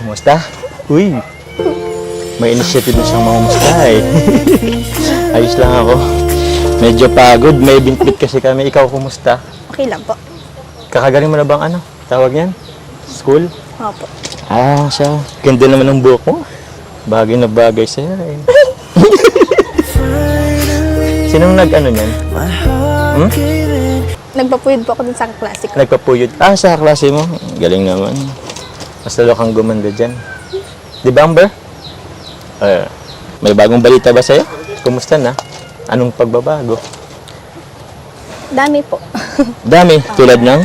Kumusta? Uy, may initiative na siyang mangumusta eh. Ayos lang ako. Medyo pagod, may bintbit kasi kami. Ikaw, kumusta? Okay lang po. Kakagaling mo na bang ano? Tawag niyan? School? Opo. Siya. Ganda naman ng buhok mo. Bagay na bagay sa'yo eh. Sinong nag-ano niyan? Nagpapuyod po ako dun sa klase ko. Nagpapuyod. Sa klase mo. Galing naman. Mas lalo kang gumanda dyan. Di ba, Amber? May bagong balita ba sa'yo? Kumusta na? Anong pagbabago? Dami po. Dami. Tulad ng?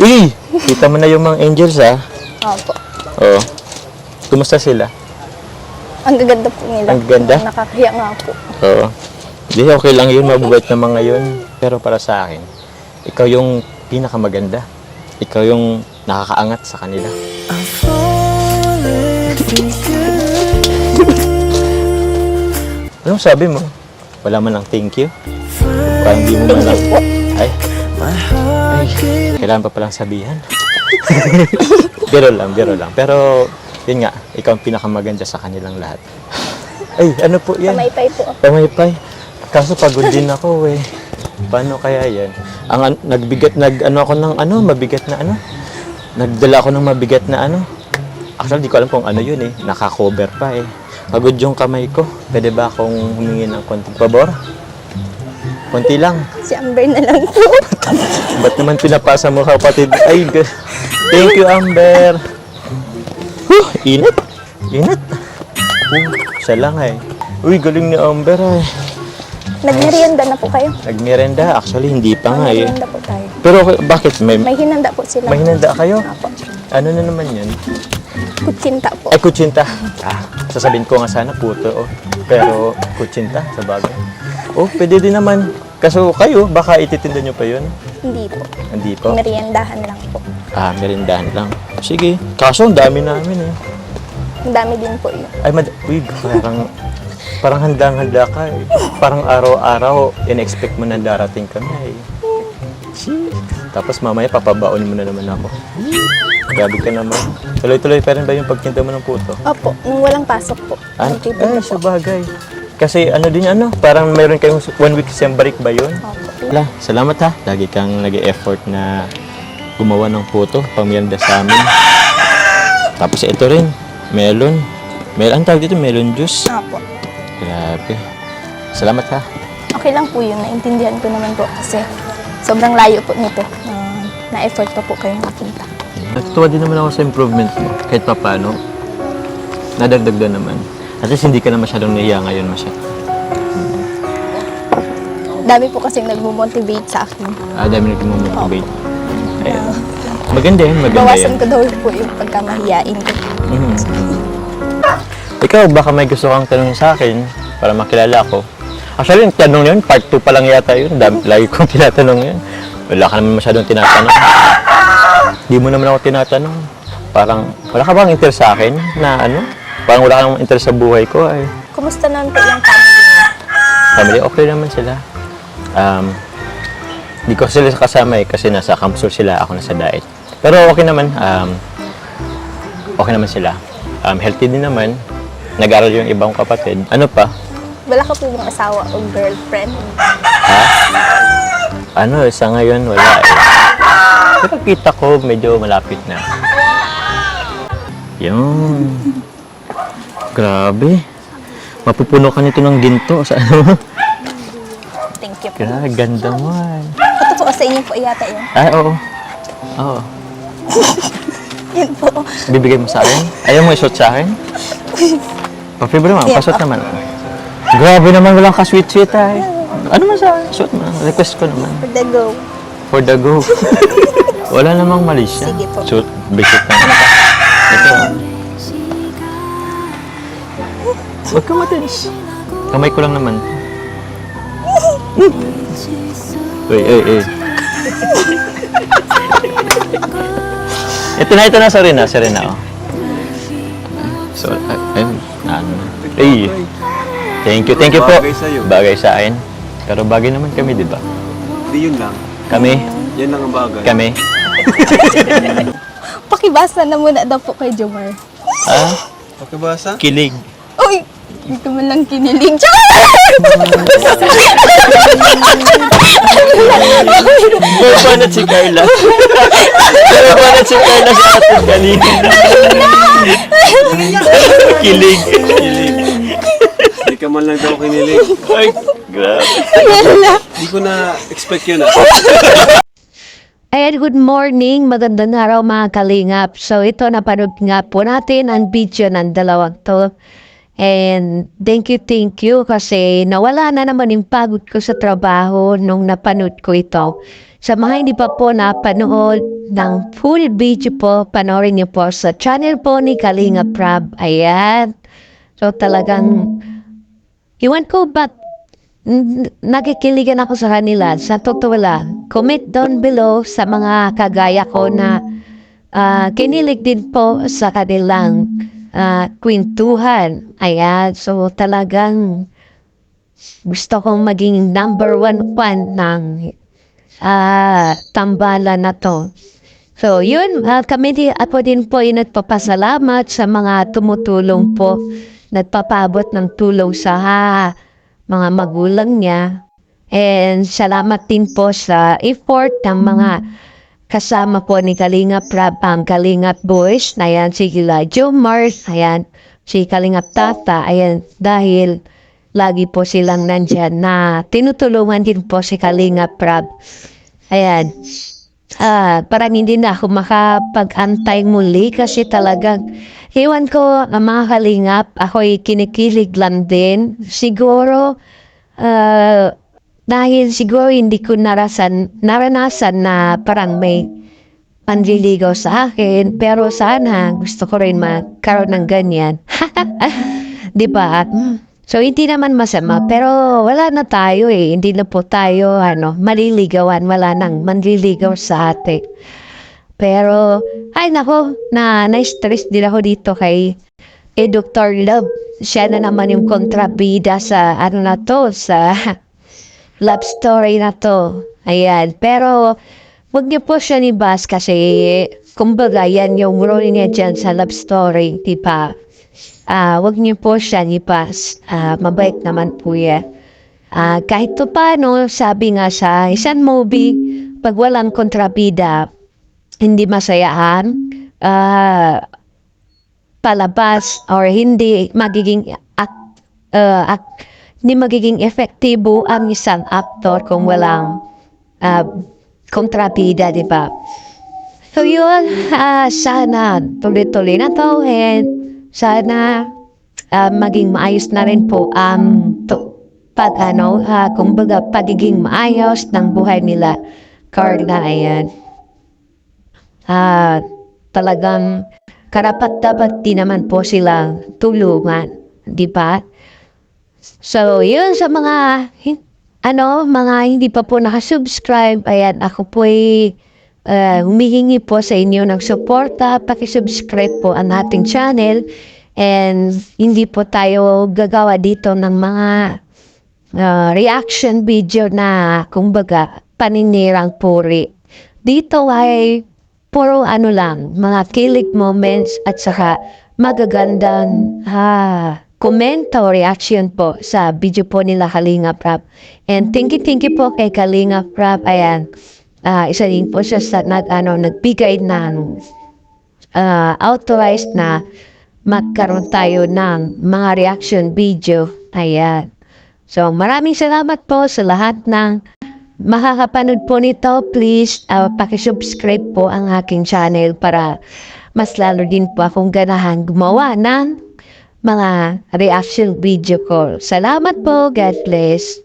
Uy! Kita mo na yung mga angels, ha? Opo. Oo. Kumusta sila? Ang gaganda po nila. Ang ganda? Nakakahiya nga po. Oo. Di, okay lang yun. Mababait na mga yun. Pero para sa akin, ikaw yung pinakamaganda. Ikaw yung nakakaangat sa kanila. Anong sabi mo? Wala man lang thank you? Parang di mo man lang... Ay. Kailangan pa palang sabihan. Biro lang. Pero, yun nga, ikaw ang pinakamaganda sa kanilang lahat. Ay, ano po yan? Pamaypay po ako. Pamaypay. Kaso pagod din ako eh. Paano kaya yan? Mabigat na ano? Nagdala ako ng mabigat na ano? Actually, di ko alam kung ano yun eh. Naka-cover pa eh. Pagod yung kamay ko. Pwede ba akong humingi ng konting pabor? Konti lang. Si Amber na lang po. Ba't naman pinapasa mo kapatid? Ay, thank you, Amber. Init. Siya lang eh. Uy, galing ni Amber eh. Nagmerienda na po kayo. Nagmerenda? Actually, hindi pa nga eh. Nagmerienda po tayo. Pero bakit? May May hinanda po sila. hinanda kayo? Opo. Ano na naman yun? Kutsinta po. Ay, kutsinta. Sasabihin ko nga sana puto. Oh. Pero kutsinta, sa bagay. Oh, pwede din naman. Kaso kayo, baka ititinda nyo pa yun? Hindi po. Hindi po. Meriendahan lang po. Merindahan lang. Sige. Kaso, ang dami namin eh. Ang dami din po yun. Ay, uy, parang handang-handa ka eh. Parang araw-araw, in-expect mo na darating kami eh. Tapos mamaya, papabaon mo na naman ako. Grabe ka naman. Tuloy-tuloy pa rin ba yung pagtinda mo ng puto? Opo. Nung walang pasok po. Nagtitinda po. Sa bagay. Kasi parang mayroon kayong 1 week sem break ba yun? Opo. Wala, salamat ha. Lagi kang nag-e-effort na gumawa ng puto, pamiyanda sa amin. Tapos ito rin, melon. Ang tawag dito, melon juice. Opo. Grabe. Salamat ha. Okay lang po yun. Naintindihan ko naman po kasi sobrang layo po nito. Na-effort pa po kayong napunta. Natutuwa din naman ako sa improvement mo. Kahit pa paano, nadagdag naman. At least hindi ka na masyadong naiya ngayon masyado. Dami po kasing nagmo-motivate sa akin. Dami nag-motivate. Ayan. Maganda yan. Bawasan ko daw po yung pagkamahiyain ko. Ikaw, baka may gusto kang tanong sa akin para makilala ko. Actually, yung tanong yun, part 2 pa lang yata yun. Lagi kong tinatanong yun. Wala ka naman masyadong tinatanong. Di mo naman ako tinatanong. Parang, wala ka bang interest sa akin na ano? Parang wala kang interest sa buhay ko ay. Kumusta naman po yung family niyo? Family, okay naman sila. Di ko sila kasama eh kasi nasa campus sila, ako nasa diet. Pero okay naman. Okay naman sila. Healthy din naman. Nag-aral yung ibang kapatid. Ano pa? Wala ka po bang asawa o girlfriend? Sa ngayon wala eh. Pero kita ko medyo malapit na. Yun. Grabe. Mapupuno ka nito ng ginto. Sa ano? Thank you po. Grabe, ganda mo ay. Ito po sa inyo po yata yun. Oo. Oo. Yun po. Bibigay mo sa akin? Ayaw mo i-shot sa akin? Pa-favorite mo, Yeah, pa-shot naman. Grabe naman, walang ka-sweet-sweet ay. Ano man sa akin? Shot mo. Request ko naman. For the go. For the go. Wala namang mali siya. Sige po. Shoot, basic na. Ito. Huwag ka matinis. Kamay ko lang naman. Uy. Ito na, sorry na, oh. So, ayun, Ay, thank you po. Bagay sa'yo. Bagay sa akin. Pero bagay naman kami, di ba? Hindi yun lang. Kami, Yan lang ang bagay. kami. Pakibasa na muna daw po kay Jomar. Ah, Pakibasa? kilig. Uy! Hindi ka man lang kinilig. Bumanat si Carla. Bumanat si Carla sa atin kanina. Kilig. Hindi ka man lang daw kinilig. Ay, grabe. Hindi ko na-expect yun Ayan, good morning. Magandang araw mga kalingap. So ito, napanood nga po natin ang video ng dalawang to. And thank you kasi nawala na naman yung pagod ko sa trabaho nung napanood ko ito. Sa mga hindi pa po napanood ng full video po, panoorin niyo po sa channel po ni Kalinga Prab. Ayan. So talagang, iwan ko ba't nakikiligan ako sa kanila. Sa totoo lang, comment down below sa mga kagaya ko na kinilig din po sa kanilang kwentuhan. Ayan, so talagang gusto kong maging number 1 fan ng tambalan na to. So yun, kami ako din po ay nagpapasalamat sa mga tumutulong po, nagpapabot ng tulong sa mga magulang niya. And salamat din po sa effort ng mga kasama po ni Kalingap Prab, ang Kalingap Boys, ayan, si Elijah Mars, ayan, si Kalingap Tata, ayan, dahil lagi po silang nandyan na tinutulungan din po si Kalingap Prab. Ayan, parang hindi na ako makapag-antay muli kasi talagang, iwan ko, mga Kalingap, ako'y kinikilig lang din. Siguro, dahil siguro hindi ko naranasan na parang may panliligaw sa akin, pero sana gusto ko rin magkaroon ng ganyan. Di ba? So, hindi naman masama, pero wala na tayo eh. Hindi na po tayo maliligawan, wala nang manliligaw sa atin. Pero, ay nako, na-stress din ako dito kay Dr. Love. Siya na naman yung kontrabida sa sa love story na to. Ayan. Pero, wag niyo po siya nibas kasi, kumbaga, yan yung role niya dyan sa love story, diba? Wag niyo po siya nibas. Mabait naman po yan. Kahit to paano, sabi nga sa isang movie, pag walang kontrabida, hindi masayaan, palabas, or hindi magiging hindi magiging efektibo ang isang aktor kung walang kontrabida, di ba? So yun, sana tuloy-tuloy na to and sana maging maayos na rin po ang kumbaga pagiging maayos ng buhay nila. Carla, ayan. Talagang karapat-dapat din naman po silang tulungan, di ba? So, yun sa mga hindi pa po nakasubscribe, ayan, ako po ay humihingi po sa inyo ng suporta, pakisubscribe po ang ating channel, and hindi po tayo gagawa dito ng mga reaction video na, kumbaga, paninirang puri. Dito ay puro lang, mga kilig moments at saka magagandang komento, reaction po sa video po nila Kalinga Prab. And thank you po kay Kalinga Prab. Ayan, isa din po siya sa nagbigay ng authorized na magkaroon tayo ng mga reaction video. Ayan. So maraming salamat po sa lahat ng makakapanood po nito. Please, pakisubscribe po ang aking channel para mas lalo din po akong ganahan gumawa ng mga reaction video ko. Salamat po. God bless.